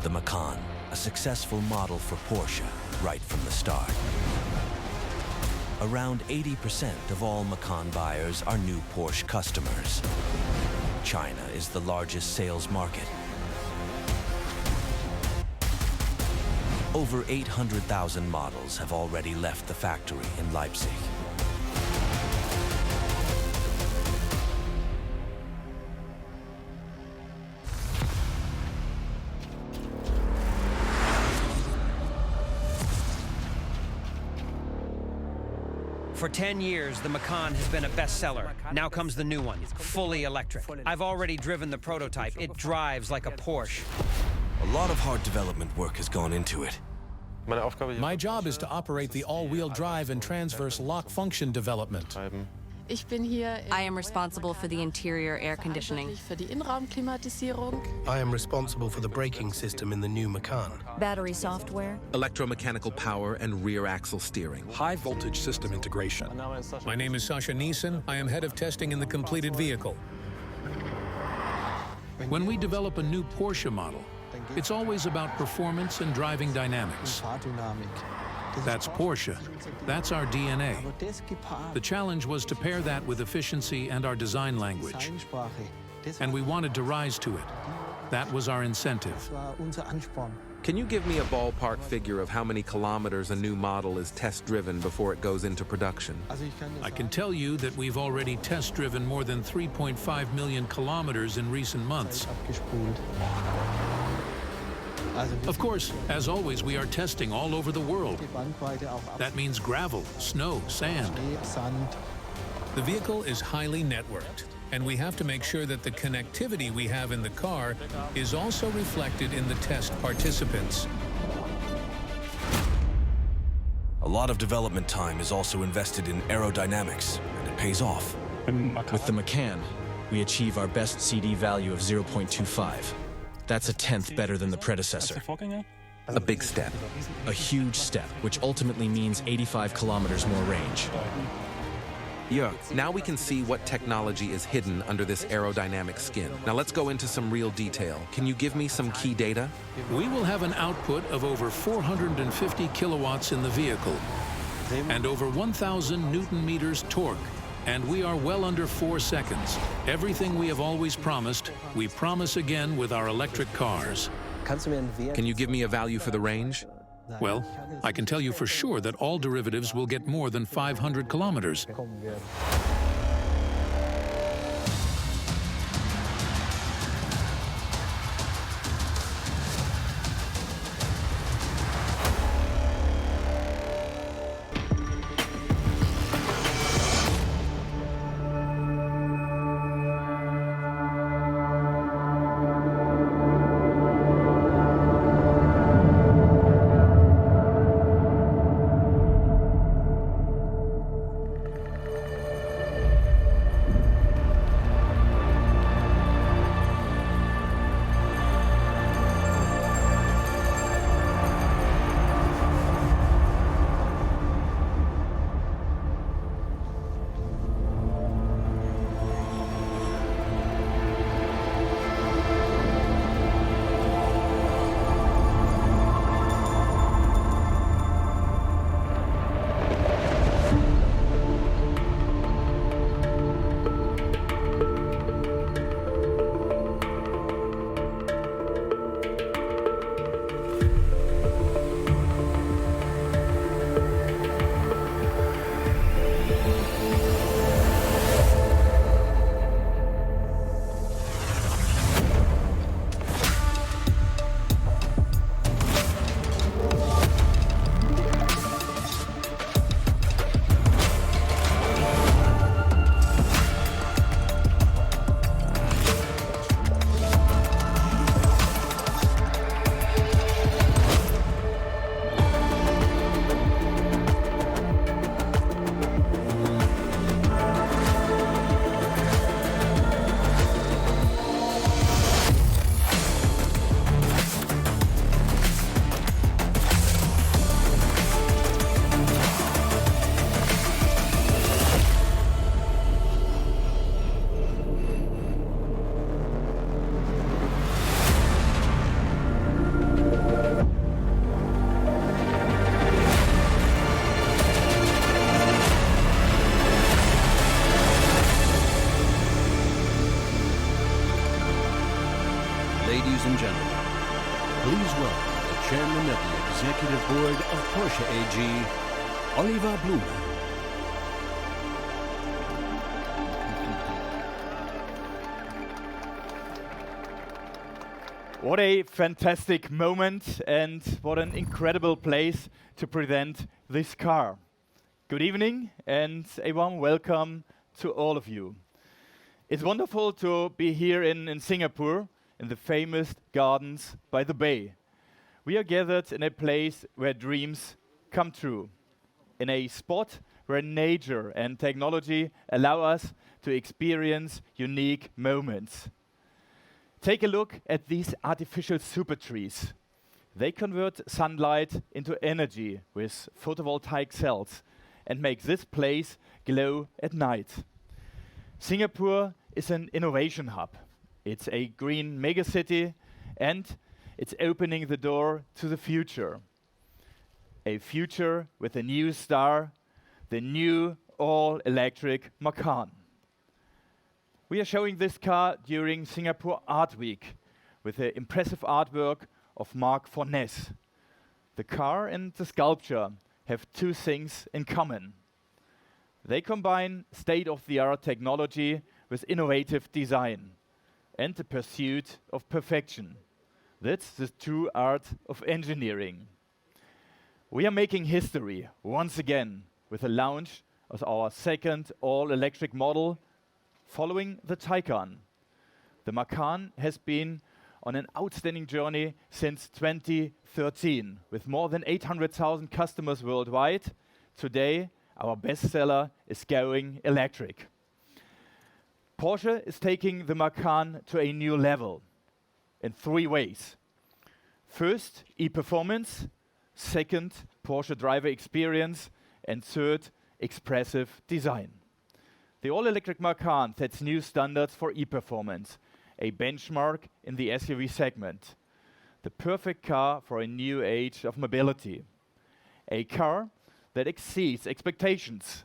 The Macan, a successful model for Porsche right from the start. Around 80% of all Macan buyers are new Porsche customers. China is the largest sales market. Over 800,000 models have already left the factory in Leipzig. For 10 years, the Macan has been a bestseller. Now comes the new one, fully electric. I've already driven the prototype. It drives like a Porsche. A lot of hard development work has gone into it. My job is to operate the all-wheel drive and transverse lock function development. I am responsible for the interior air conditioning. I am responsible for the braking system in the new Macan. Battery software. Electromechanical power and rear axle steering. High voltage system integration. My name is Sasha Neeson. I am head of testing in the completed vehicle. When we develop a new Porsche model, it's always about performance and driving dynamics. That's Porsche. That's our DNA. The challenge was to pair that with efficiency and our design language. And we wanted to rise to it. That was our incentive. Can you give me a ballpark figure of how many kilometers a new model is test-driven before it goes into production? I can tell you that we've already test-driven more than 3.5 million kilometers in recent months. Of course, as always, we are testing all over the world. That means gravel, snow, sand. The vehicle is highly networked, and we have to make sure that the connectivity we have in the car is also reflected in the test participants. A lot of development time is also invested in aerodynamics, and it pays off. With the Macan, we achieve our best CD value of 0.25. That's a tenth better than the predecessor. A big step. A huge step, which ultimately means 85 kilometers more range. Yeah, now we can see what technology is hidden under this aerodynamic skin. Now let's go into some real detail. Can you give me some key data? We will have an output of over 450 kilowatts in the vehicle and over 1,000 Newton meters torque. And we are well under 4 seconds. Everything we have always promised, we promise again with our electric cars. Can you give me a value for the range? Well, I can tell you for sure that all derivatives will get more than 500 kilometers. Ladies and gentlemen, please welcome the Chairman of the Executive Board of Porsche AG, Oliver Blume. What a fantastic moment and what an incredible place to present this car. Good evening and a warm welcome to all of you. It's wonderful to be here in Singapore in the famous gardens by the bay. We are gathered in a place where dreams come true, in a spot where nature and technology allow us to experience unique moments. Take a look at these artificial super trees. They convert sunlight into energy with photovoltaic cells and make this place glow at night. Singapore is an innovation hub. It's a green megacity and it's opening the door to the future. A future with a new star, the new all-electric Macan. We are showing this car during Singapore Art Week with the impressive artwork of Marc Fornès. The car and the sculpture have two things in common. They combine state-of-the-art technology with innovative design and the pursuit of perfection. That's the true art of engineering. We are making history once again with the launch of our second all-electric model, following the Taycan. The Macan has been on an outstanding journey since 2013, with more than 800,000 customers worldwide. Today, our bestseller is going electric. Porsche is taking the Macan to a new level in 3 ways. First, e-performance. Second, Porsche driver experience. And third, expressive design. The all-electric Macan sets new standards for e-performance, a benchmark in the SUV segment. The perfect car for a new age of mobility. A car that exceeds expectations.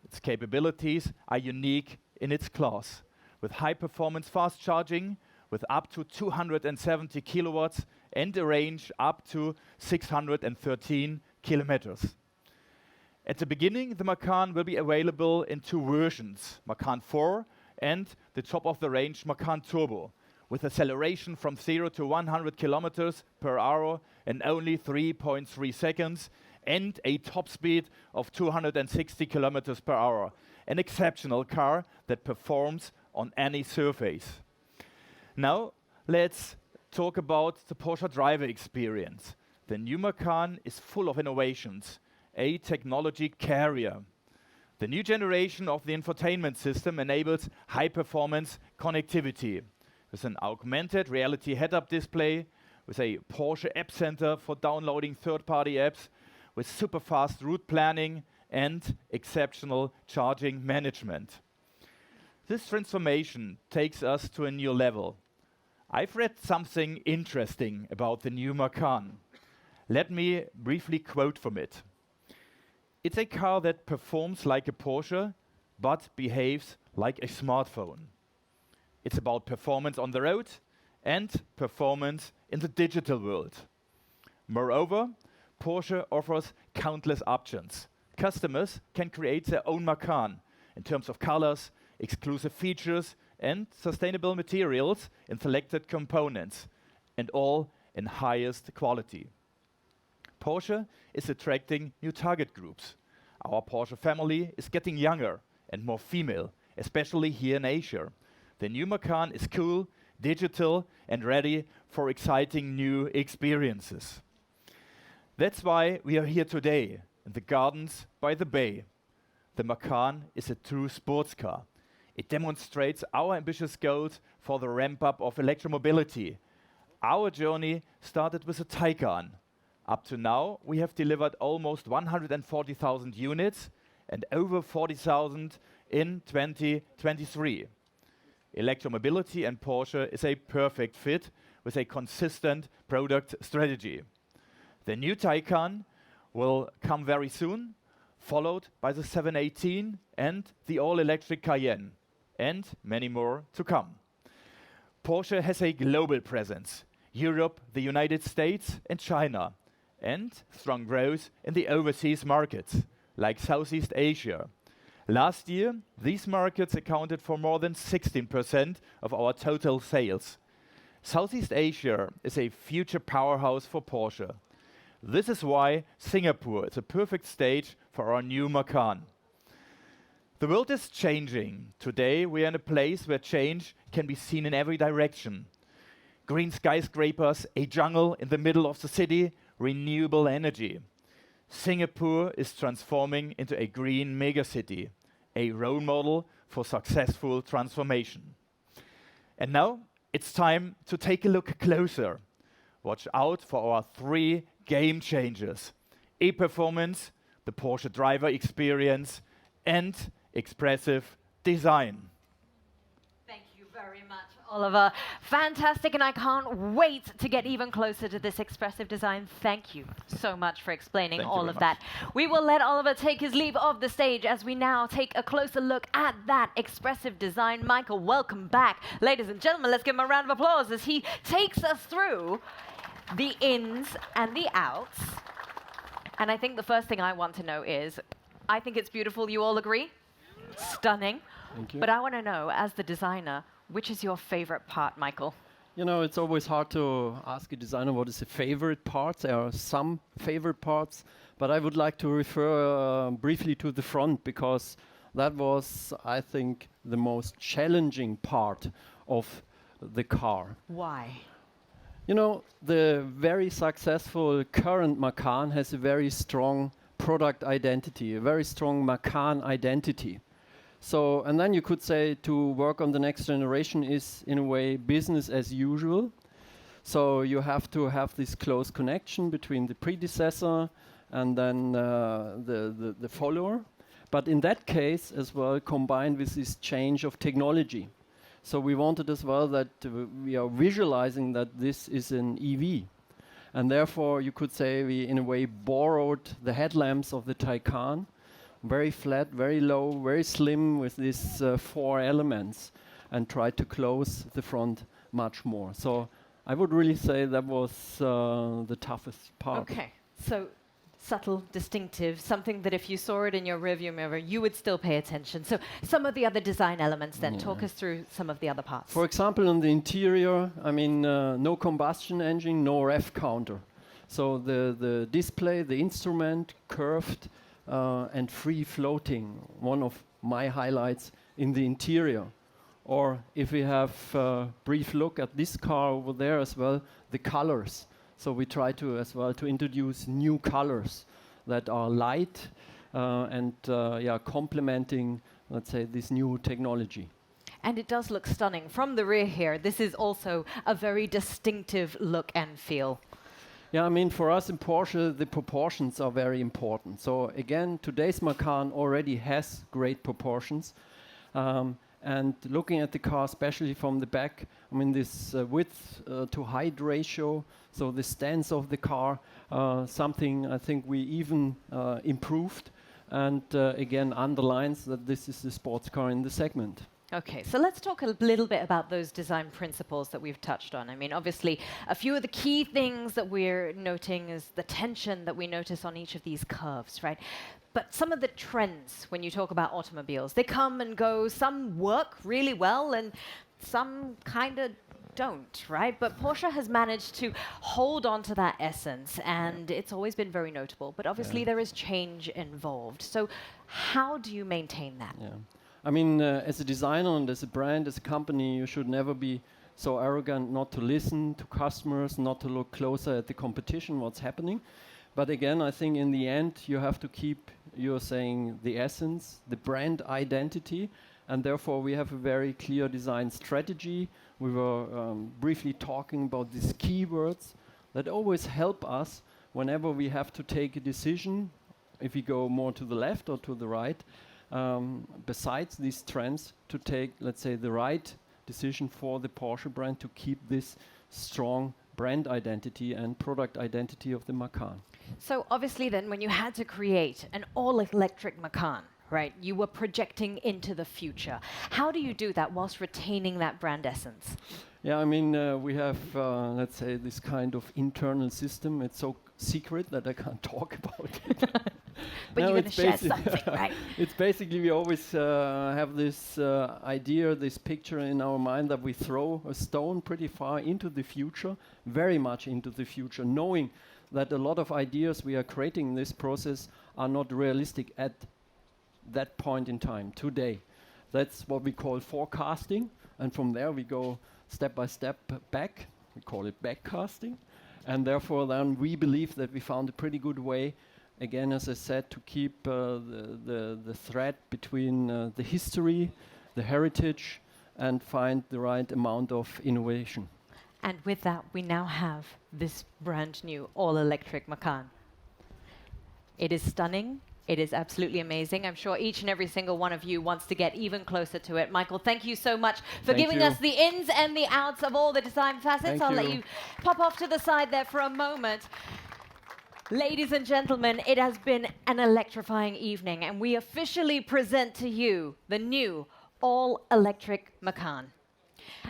Its capabilities are unique in its class, with high-performance fast charging, with up to 270 kilowatts and a range up to 613 kilometers. At the beginning, the Macan will be available in 2 versions, Macan 4 and the top-of-the-range Macan Turbo, with acceleration from 0 to 100 kilometers per hour in only 3.3 seconds and a top speed of 260 kilometers per hour. An exceptional car that performs on any surface. Now, let's talk about the Porsche driver experience. The new Macan is full of innovations. A technology carrier. The new generation of the infotainment system enables high-performance connectivity with an augmented reality head-up display, with a Porsche App Center for downloading third-party apps, with super-fast route planning and exceptional charging management. This transformation takes us to a new level. I've read something interesting about the new Macan. Let me briefly quote from it. It's a car that performs like a Porsche, but behaves like a smartphone. It's about performance on the road and performance in the digital world. Moreover, Porsche offers countless options. Customers can create their own Macan in terms of colors, exclusive features, and sustainable materials in selected components, and all in highest quality. Porsche is attracting new target groups. Our Porsche family is getting younger and more female, especially here in Asia. The new Macan is cool, digital, and ready for exciting new experiences. That's why we are here today in the gardens by the bay. The Macan is a true sports car. It demonstrates our ambitious goals for the ramp-up of electromobility. Our journey started with a Taycan. Up to now, we have delivered almost 140,000 units and over 40,000 in 2023. Electromobility and Porsche is a perfect fit with a consistent product strategy. The new Taycan will come very soon, followed by the 718 and the all-electric Cayenne, and many more to come. Porsche has a global presence: Europe, the United States, and China, and strong growth in the overseas markets, like Southeast Asia. Last year, these markets accounted for more than 16% of our total sales. Southeast Asia is a future powerhouse for Porsche. This is why Singapore is a perfect stage for our new Macan. The world is changing. Today, we are in a place where change can be seen in every direction. Green skyscrapers, a jungle in the middle of the city, renewable energy. Singapore is transforming into a green megacity, a role model for successful transformation. And now, it's time to take a look closer. Watch out for our 3 game changers: e-performance, the Porsche driver experience, and expressive design. Thank you very much, Oliver. Fantastic, and I can't wait to get even closer to this expressive design. Thank you so much for explaining all of that. We will let Oliver take his leave of the stage as we now take a closer look at that expressive design. Michael, welcome back. Ladies and gentlemen, let's give him a round of applause as he takes us through the ins and the outs. And I think the first thing I want to know is, I think it's beautiful, you all agree? Stunning. Thank you. But I want to know, as the designer, which is your favorite part, Michael? You know, it's always hard to ask a designer what is the favorite part. There are some favorite parts, but I would like to refer briefly to the front, because that was, I think, the most challenging part of the car. Why? You know, the very successful current Macan has a very strong product identity, a very strong Macan identity. So, and then you could say to work on the next generation is, in a way, business as usual. So you have to have this close connection between the predecessor and then the follower. But in that case as well, combined with this change of technology. So we wanted as well that we are visualizing that this is an EV. And therefore, you could say we, in a way, borrowed the headlamps of the Taycan. Very flat, very low, very slim with these 4 elements, and tried to close the front much more. So I would really say that was the toughest part. Okay, so subtle, distinctive, something that if you saw it in your rearview mirror, you would still pay attention. So some of the other design elements then, talk us through some of the other parts. For example, on the interior, I mean, no combustion engine, no ref counter. So the display, the instrument, curved, and free floating, one of my highlights in the interior. Or if we have a brief look at this car over there as well, the colors. So we try to as well to introduce new colors that are light and complementing, let's say, this new technology. And it does look stunning. From the rear here, this is also a very distinctive look and feel. Yeah, I mean, for us in Porsche, the proportions are very important. So again, today's Macan already has great proportions. And looking at the car, especially from the back, I mean, this width to height ratio, so the stance of the car, something I think we even improved, and again underlines that this is the sports car in the segment. Okay, so let's talk a little bit about those design principles that we've touched on. I mean, obviously, a few of the key things that we're noting is the tension that we notice on each of these curves, right? But some of the trends when you talk about automobiles, they come and go. Some work really well and some kind of don't, right? But Porsche has managed to hold on to that essence, and it's always been very notable. But obviously, there is change involved. So how do you maintain that? Yeah. I mean, as a designer and as a brand, as a company, you should never be so arrogant not to listen to customers, not to look closer at the competition, what's happening. But again, I think in the end, you have to keep, you're saying, the essence, the brand identity, and therefore we have a very clear design strategy. We were briefly talking about these keywords that always help us whenever we have to take a decision, if we go more to the left or to the right, besides these trends, to take, let's say, the right decision for the Porsche brand to keep this strong brand identity and product identity of the Macan. So obviously then, when you had to create an all-electric Macan, right, you were projecting into the future. How do you do that whilst retaining that brand essence? Yeah, I mean, we have, let's say, this kind of internal system. It's so secret that I can't talk about it. But you're going to share something, right? It's basically we always have this idea, this picture in our mind that we throw a stone pretty far into the future, very much into the future, knowing that a lot of ideas we are creating in this process are not realistic at that point in time, today. That's what we call forecasting, and from there we go step by step back. We call it backcasting, and therefore then we believe that we found a pretty good way, again, as I said, to keep the thread between the history, the heritage, and find the right amount of innovation. And with that, we now have this brand new all-electric Macan. It is stunning. It is absolutely amazing. I'm sure each and every single one of you wants to get even closer to it. Michael, thank you so much for giving us the ins and the outs of all the design facets. I'll let you pop off to the side there for a moment. Ladies and gentlemen, it has been an electrifying evening, and we officially present to you the new all-electric Macan.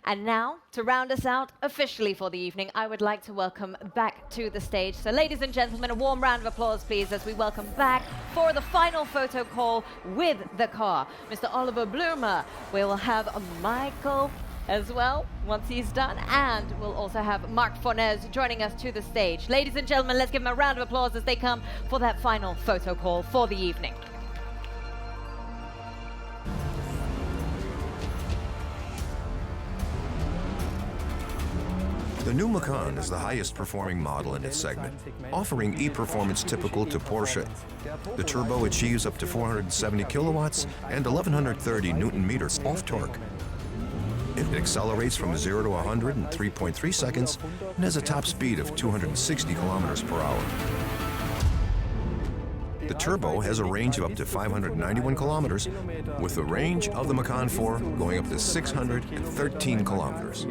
And now, to round us out officially for the evening, I would like to welcome back to the stage. So ladies and gentlemen, a warm round of applause, please, as we welcome back for the final photo call with the car, Mr. Oliver Blumer. We will have Michael as well, once he's done, and we'll also have Marc Fornez joining us to the stage. Ladies and gentlemen, let's give them a round of applause as they come for that final photo call for the evening. The new Macan is the highest performing model in its segment, offering e-performance typical to Porsche. The turbo achieves up to 470 kilowatts and 1130 Newton-meters off torque. It accelerates from 0 to 100 in 3.3 seconds and has a top speed of 260 kilometers per hour. The turbo has a range of up to 591 kilometers, with the range of the Macan 4 going up to 613 kilometers.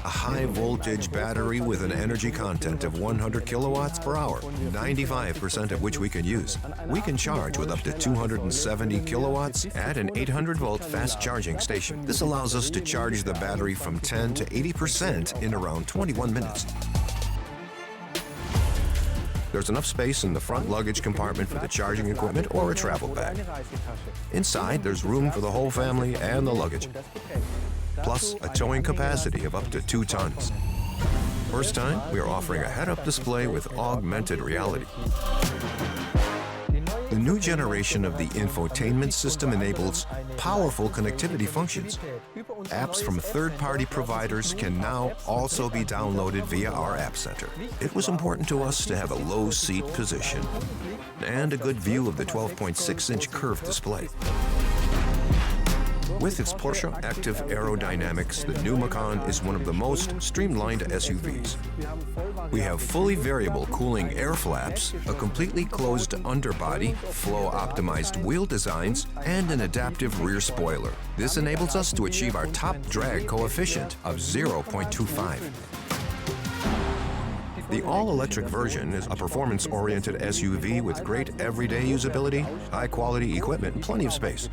A high-voltage battery with an energy content of 100 kilowatts per hour, 95% of which we can use. We can charge with up to 270 kilowatts at an 800-volt fast charging station. This allows us to charge the battery from 10 to 80% in around 21 minutes. There's enough space in the front luggage compartment for the charging equipment or a travel bag. Inside, there's room for the whole family and the luggage, plus a towing capacity of up to 2 tons. First time, we are offering a head-up display with augmented reality. The new generation of the infotainment system enables powerful connectivity functions. Apps from third-party providers can now also be downloaded via our App Center. It was important to us to have a low seat position and a good view of the 12.6-inch curved display. With its Porsche active aerodynamics, the new Macan is one of the most streamlined SUVs. We have fully variable cooling air flaps, a completely closed underbody, flow-optimized wheel designs, and an adaptive rear spoiler. This enables us to achieve our top drag coefficient of 0.25. The all-electric version is a performance-oriented SUV with great everyday usability, high-quality equipment, and plenty of space.